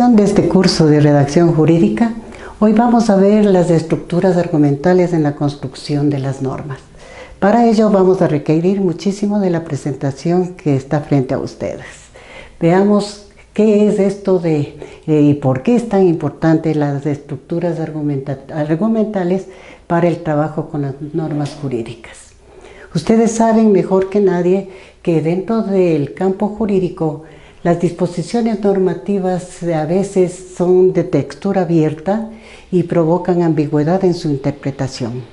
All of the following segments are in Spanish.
continuación de este curso de redacción jurídica, hoy vamos a ver las estructuras argumentales en la construcción de las normas. Para ello vamos a requerir muchísimo de la presentación que está frente a ustedes. Veamos qué es esto y por qué es tan importante las estructuras argumentales para el trabajo con las normas jurídicas. Ustedes saben mejor que nadie que dentro del campo jurídico las disposiciones normativas a veces son de textura abierta y provocan ambigüedad en su interpretación.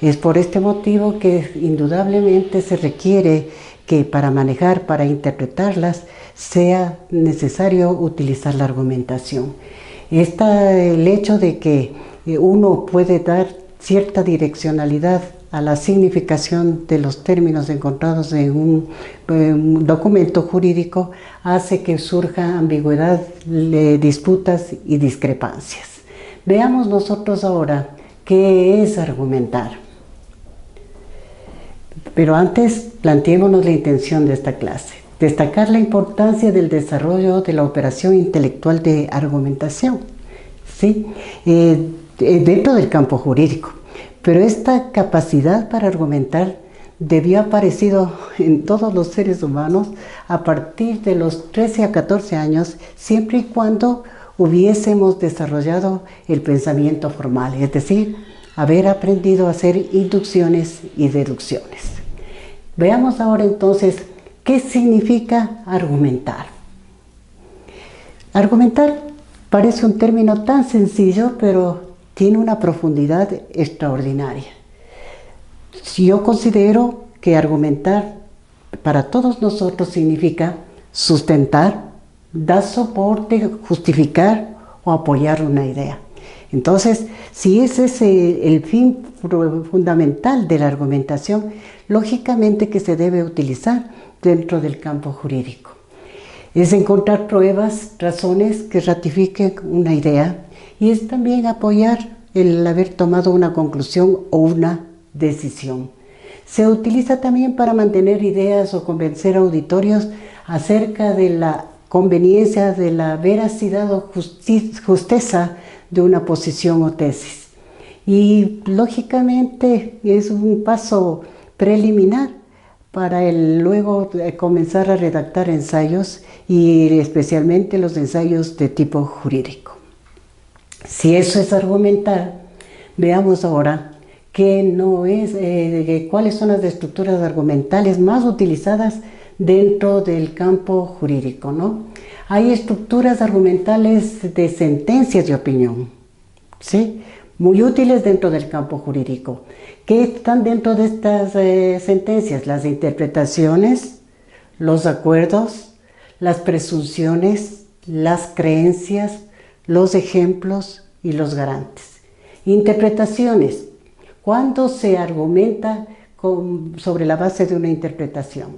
Es por este motivo que indudablemente se requiere que para interpretarlas, sea necesario utilizar la argumentación. El hecho de que uno puede dar cierta direccionalidad a la significación de los términos encontrados en un documento jurídico hace que surja ambigüedad, disputas y discrepancias. Veamos nosotros ahora qué es argumentar. Pero antes planteémonos la intención de esta clase. Destacar la importancia del desarrollo de la operación intelectual de argumentación, ¿sí? Dentro del campo jurídico. Pero esta capacidad para argumentar debió haber aparecido en todos los seres humanos a partir de los 13 a 14 años, siempre y cuando hubiésemos desarrollado el pensamiento formal, es decir, haber aprendido a hacer inducciones y deducciones. Veamos ahora entonces qué significa argumentar. Argumentar parece un término tan sencillo, pero tiene una profundidad extraordinaria. Yo considero que argumentar para todos nosotros significa sustentar, dar soporte, justificar o apoyar una idea. Entonces, si ese es el fin fundamental de la argumentación, lógicamente que se debe utilizar dentro del campo jurídico. Es encontrar pruebas, razones que ratifiquen una idea y es también apoyar el haber tomado una conclusión o una decisión. Se utiliza también para mantener ideas o convencer a auditorios acerca de la conveniencia, de la veracidad o justeza de una posición o tesis. Y lógicamente es un paso preliminar para luego comenzar a redactar ensayos y especialmente los ensayos de tipo jurídico. Si eso es argumentar, veamos ahora cuáles son las estructuras argumentales más utilizadas dentro del campo jurídico, ¿no? Hay estructuras argumentales de sentencias de opinión, ¿sí? Muy útiles dentro del campo jurídico. ¿Qué están dentro de estas sentencias? Las interpretaciones, los acuerdos, las presunciones, las creencias, los ejemplos y los garantes. Interpretaciones. ¿Cuándo se argumenta sobre la base de una interpretación?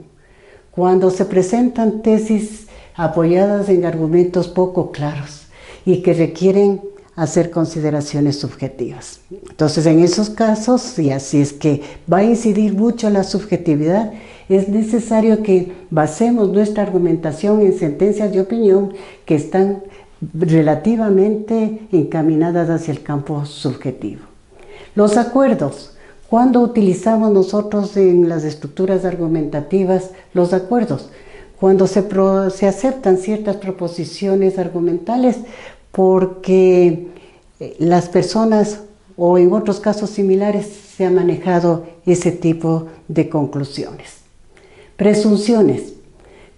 Cuando se presentan tesis apoyadas en argumentos poco claros y que requieren hacer consideraciones subjetivas. Entonces, en esos casos, y así es que va a incidir mucho la subjetividad, es necesario que basemos nuestra argumentación en sentencias de opinión que están relativamente encaminadas hacia el campo subjetivo. Los acuerdos. ¿Cuándo utilizamos nosotros en las estructuras argumentativas los acuerdos? Cuando se aceptan ciertas proposiciones argumentales porque las personas o en otros casos similares se ha manejado ese tipo de conclusiones. Presunciones.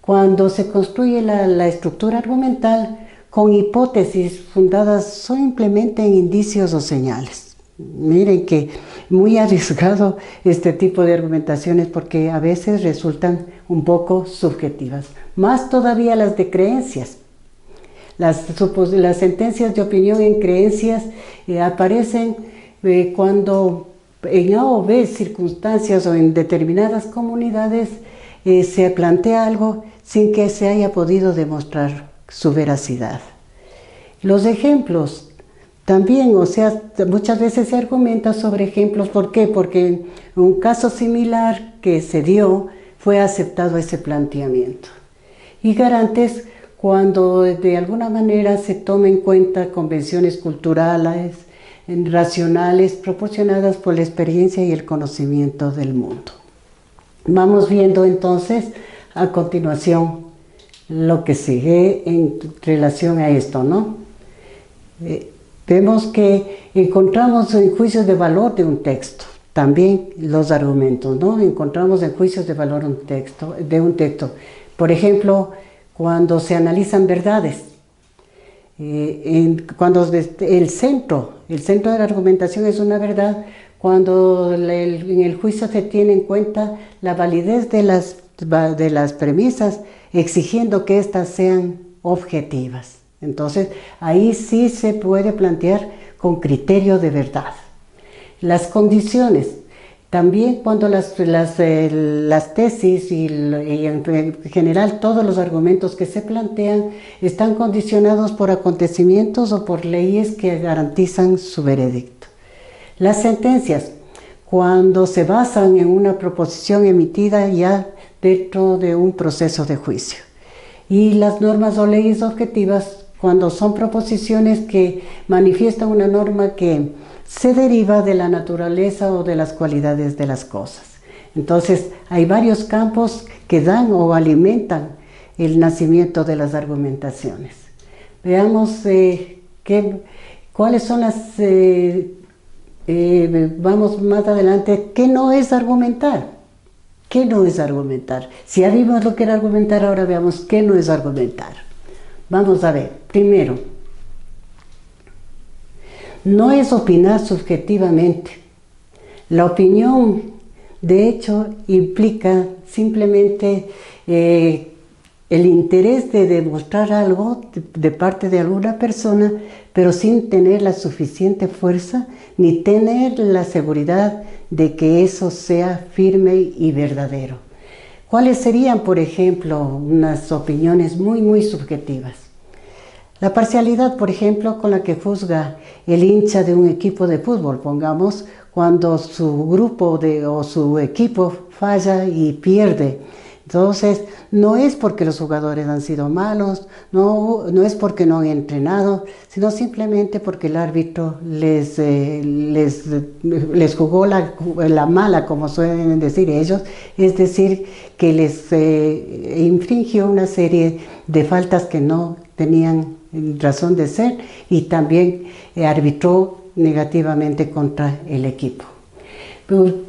Cuando se construye la estructura argumental con hipótesis fundadas simplemente en indicios o señales. Miren que muy arriesgado este tipo de argumentaciones porque a veces resultan un poco subjetivas. Más todavía las de creencias. Las sentencias de opinión en creencias aparecen cuando en A o B circunstancias o en determinadas comunidades se plantea algo sin que se haya podido demostrar su veracidad. Los ejemplos también, muchas veces se argumenta sobre ejemplos. ¿Por qué? Porque en un caso similar que se dio fue aceptado ese planteamiento. Y garantes cuando de alguna manera se tomen en cuenta convenciones culturales, racionales, proporcionadas por la experiencia y el conocimiento del mundo. Vamos viendo entonces a continuación lo que sigue en relación a esto, ¿no? Vemos que encontramos en juicios de valor de un texto, también los argumentos, ¿no? Encontramos en juicios de valor de un texto. Por ejemplo, cuando se analizan verdades, cuando el centro de la argumentación es una verdad, cuando en el juicio se tiene en cuenta la validez de las premisas, exigiendo que éstas sean objetivas. Entonces, ahí sí se puede plantear con criterio de verdad. Las condiciones, también cuando las tesis y en general todos los argumentos que se plantean están condicionados por acontecimientos o por leyes que garantizan su veredicto. Las sentencias, cuando se basan en una proposición emitida ya dentro de un proceso de juicio. Y las normas o leyes objetivas, cuando son proposiciones que manifiestan una norma que se deriva de la naturaleza o de las cualidades de las cosas. Entonces, hay varios campos que dan o alimentan el nacimiento de las argumentaciones. Veamos cuáles son las... vamos más adelante, ¿qué no es argumentar? ¿Qué no es argumentar? Si ya vimos lo que era argumentar, ahora veamos qué no es argumentar. Vamos a ver, primero, no es opinar subjetivamente. La opinión, de hecho, implica simplemente el interés de demostrar algo de parte de alguna persona, pero sin tener la suficiente fuerza ni tener la seguridad de que eso sea firme y verdadero. ¿Cuáles serían, por ejemplo, unas opiniones muy subjetivas? La parcialidad, por ejemplo, con la que juzga el hincha de un equipo de fútbol, pongamos, cuando su grupo o su equipo falla y pierde. Entonces, no es porque los jugadores han sido malos, no es porque no han entrenado, sino simplemente porque el árbitro les jugó la mala, como suelen decir ellos, es decir, que les infringió una serie de faltas que no tenían razón de ser y también arbitró negativamente contra el equipo.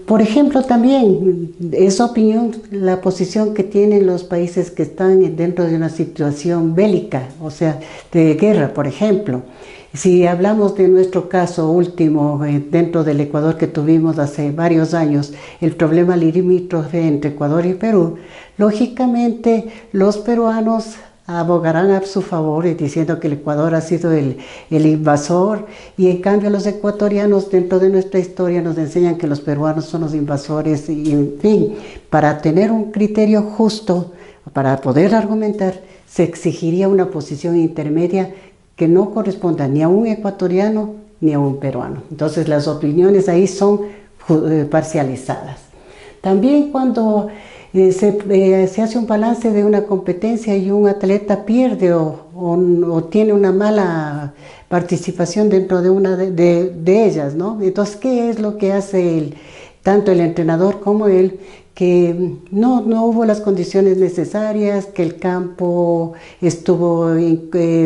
Por ejemplo, también es opinión la posición que tienen los países que están dentro de una situación bélica, o sea, de guerra, por ejemplo. Si hablamos de nuestro caso último dentro del Ecuador que tuvimos hace varios años, el problema limítrofe entre Ecuador y Perú, lógicamente los peruanos abogarán a su favor diciendo que el Ecuador ha sido el invasor, y en cambio los ecuatorianos dentro de nuestra historia nos enseñan que los peruanos son los invasores, y en fin, para tener un criterio justo, para poder argumentar, se exigiría una posición intermedia que no corresponda ni a un ecuatoriano ni a un peruano. Entonces las opiniones ahí son parcializadas. También cuando se hace un balance de una competencia y un atleta pierde o tiene una mala participación dentro de una de ellas, ¿no? Entonces, ¿qué es lo que hace tanto el entrenador como él? Que no hubo las condiciones necesarias, que el campo estuvo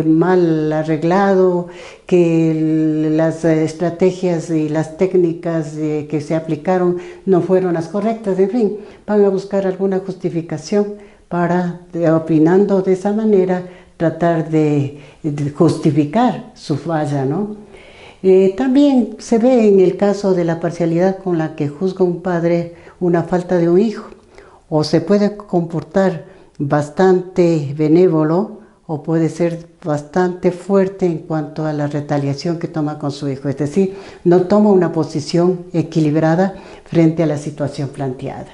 mal arreglado, que las estrategias y las técnicas que se aplicaron no fueron las correctas, en fin, van a buscar alguna justificación para, opinando de esa manera, tratar de justificar su falla, ¿no? También se ve en el caso de la parcialidad con la que juzga un padre una falta de un hijo, o se puede comportar bastante benévolo o puede ser bastante fuerte en cuanto a la retaliación que toma con su hijo, es decir, no toma una posición equilibrada frente a la situación planteada.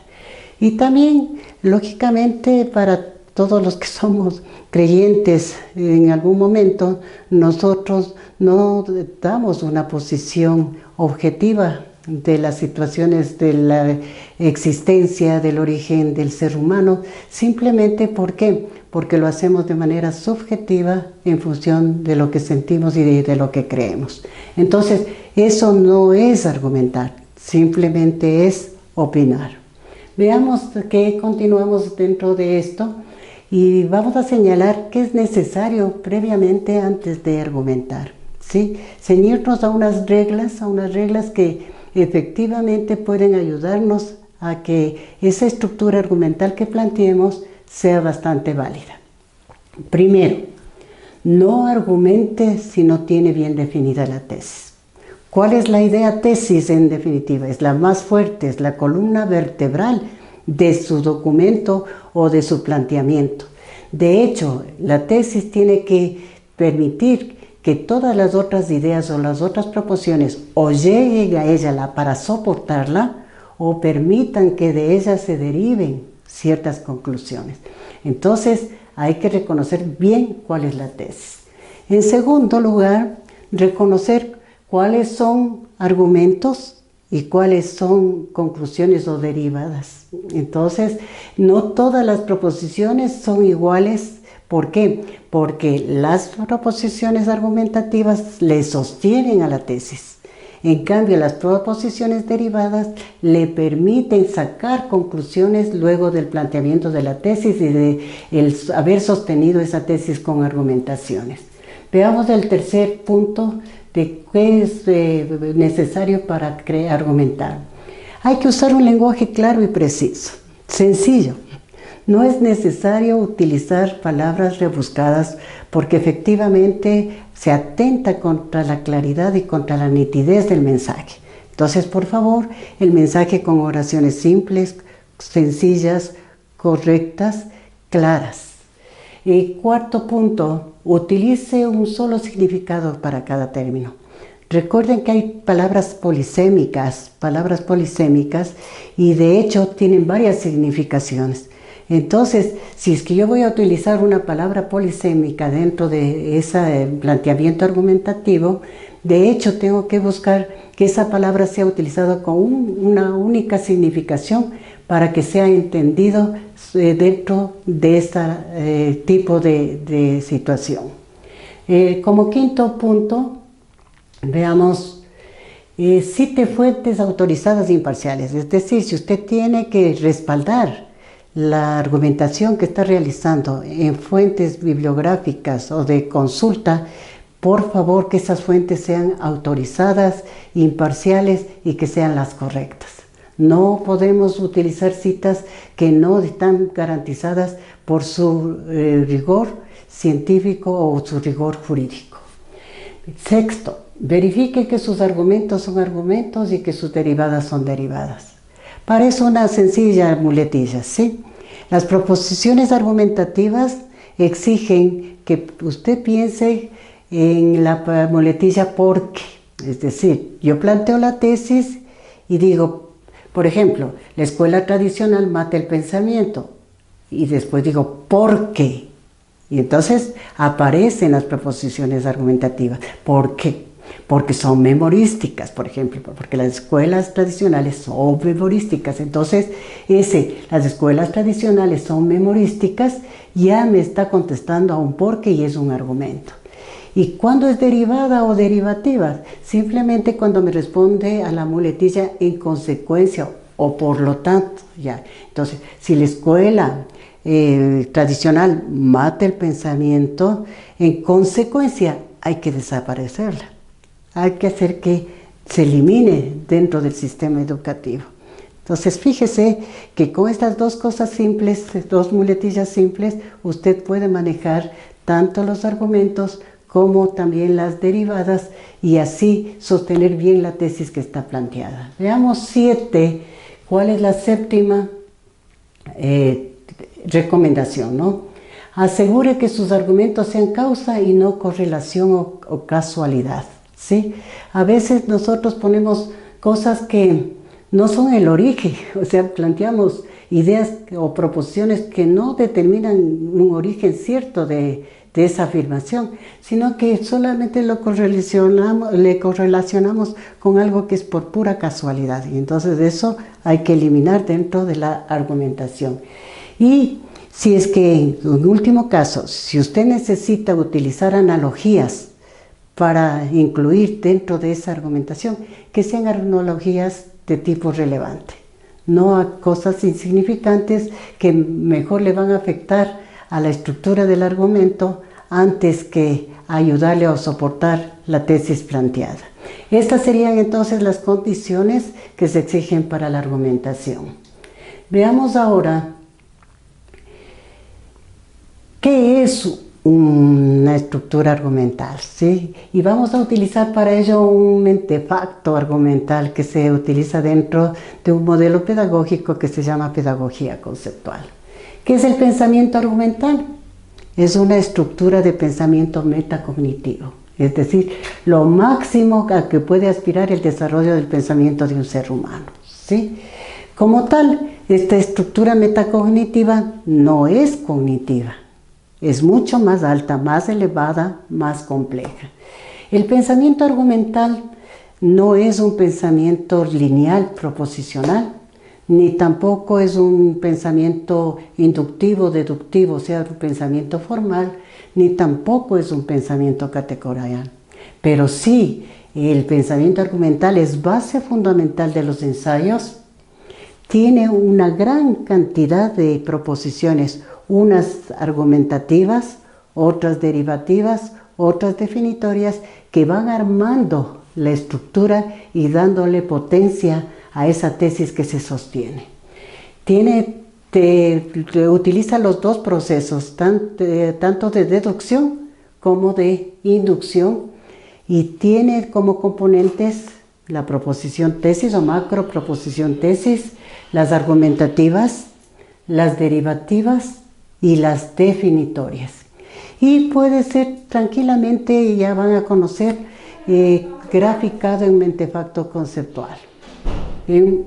Y también, lógicamente, para todos los que somos creyentes en algún momento, nosotros no damos una posición objetiva de las situaciones de la existencia, del origen del ser humano, simplemente ¿por qué? porque lo hacemos de manera subjetiva en función de lo que sentimos y de lo que creemos. Entonces, eso no es argumentar, simplemente es opinar. Veamos que continuamos dentro de esto y vamos a señalar qué es necesario previamente antes de argumentar, ¿sí? Ceñirnos a unas reglas que efectivamente pueden ayudarnos a que esa estructura argumental que planteemos sea bastante válida. Primero, no argumente si no tiene bien definida la tesis. ¿Cuál es la idea tesis en definitiva? Es la más fuerte, es la columna vertebral de su documento o de su planteamiento. De hecho, la tesis tiene que permitir que todas las otras ideas o las otras proposiciones o lleguen a ella para soportarla o permitan que de ella se deriven ciertas conclusiones. Entonces, hay que reconocer bien cuál es la tesis. En segundo lugar, reconocer cuáles son argumentos y cuáles son conclusiones o derivadas. Entonces, no todas las proposiciones son iguales. ¿Por qué? Porque las proposiciones argumentativas le sostienen a la tesis. En cambio, las proposiciones derivadas le permiten sacar conclusiones luego del planteamiento de la tesis y de haber sostenido esa tesis con argumentaciones. Veamos el tercer punto de qué es necesario para argumentar. Hay que usar un lenguaje claro y preciso, sencillo. No es necesario utilizar palabras rebuscadas porque efectivamente se atenta contra la claridad y contra la nitidez del mensaje. Entonces, por favor, el mensaje con oraciones simples, sencillas, correctas, claras. Y cuarto punto, utilice un solo significado para cada término. Recuerden que hay palabras polisémicas y de hecho tienen varias significaciones. Entonces, si es que yo voy a utilizar una palabra polisémica dentro de ese planteamiento argumentativo, de hecho tengo que buscar que esa palabra sea utilizada con una única significación para que sea entendido dentro de este tipo de situación. Como quinto punto, veamos, cite fuentes autorizadas e imparciales. Es decir, si usted tiene que respaldar la argumentación que está realizando en fuentes bibliográficas o de consulta, por favor que esas fuentes sean autorizadas, imparciales y que sean las correctas. No podemos utilizar citas que no están garantizadas por su rigor científico o su rigor jurídico. Sexto, verifique que sus argumentos son argumentos y que sus derivadas son derivadas. Para eso una sencilla muletilla, ¿sí? Las proposiciones argumentativas exigen que usted piense en la muletilla porque. Es decir, yo planteo la tesis y digo, por ejemplo, la escuela tradicional mata el pensamiento. Y después digo, ¿por qué? Y entonces aparecen las proposiciones argumentativas. ¿Por qué? Porque son memorísticas, por ejemplo, porque las escuelas tradicionales son memorísticas. Entonces, las escuelas tradicionales son memorísticas, ya me está contestando a un porqué y es un argumento. ¿Y cuándo es derivada o derivativa? Simplemente cuando me responde a la muletilla en consecuencia o por lo tanto, ya. Entonces, si la escuela tradicional mata el pensamiento, en consecuencia hay que desaparecerla. Hay que hacer que se elimine dentro del sistema educativo. Entonces, fíjese que con estas dos cosas simples, dos muletillas simples, usted puede manejar tanto los argumentos como también las derivadas y así sostener bien la tesis que está planteada. Veamos 7. ¿Cuál es la séptima recomendación, ¿no? Asegure que sus argumentos sean causa y no correlación o casualidad. ¿Sí? A veces nosotros ponemos cosas que no son el origen, o sea, planteamos ideas o proposiciones que no determinan un origen cierto de esa afirmación, sino que solamente le correlacionamos con algo que es por pura casualidad. Y entonces eso hay que eliminar dentro de la argumentación. Y Si es que, en último caso, si usted necesita utilizar analogías para incluir dentro de esa argumentación, que sean analogías de tipo relevante, no a cosas insignificantes que mejor le van a afectar a la estructura del argumento antes que ayudarle a soportar la tesis planteada. Estas serían entonces las condiciones que se exigen para la argumentación. Veamos ahora qué es una estructura argumental, ¿sí? Y vamos a utilizar para ello un mentefacto argumental que se utiliza dentro de un modelo pedagógico que se llama pedagogía conceptual. ¿Qué es el pensamiento argumental? Es una estructura de pensamiento metacognitivo, es decir, lo máximo a que puede aspirar el desarrollo del pensamiento de un ser humano, ¿sí? Como tal, esta estructura metacognitiva no es cognitiva, es mucho más alta, más elevada, más compleja. El pensamiento argumental no es un pensamiento lineal proposicional, ni tampoco es un pensamiento inductivo, deductivo, o sea, un pensamiento formal, ni tampoco es un pensamiento categorial. Pero sí, el pensamiento argumental es base fundamental de los ensayos, tiene una gran cantidad de proposiciones, unas argumentativas, otras derivativas, otras definitorias, que van armando la estructura y dándole potencia a esa tesis que se sostiene. Utiliza los dos procesos, tanto de deducción como de inducción, y tiene como componentes la proposición tesis o macro proposición tesis, las argumentativas, las derivativas y las definitorias. Y puede ser tranquilamente, ya van a conocer, graficado en mentefacto conceptual.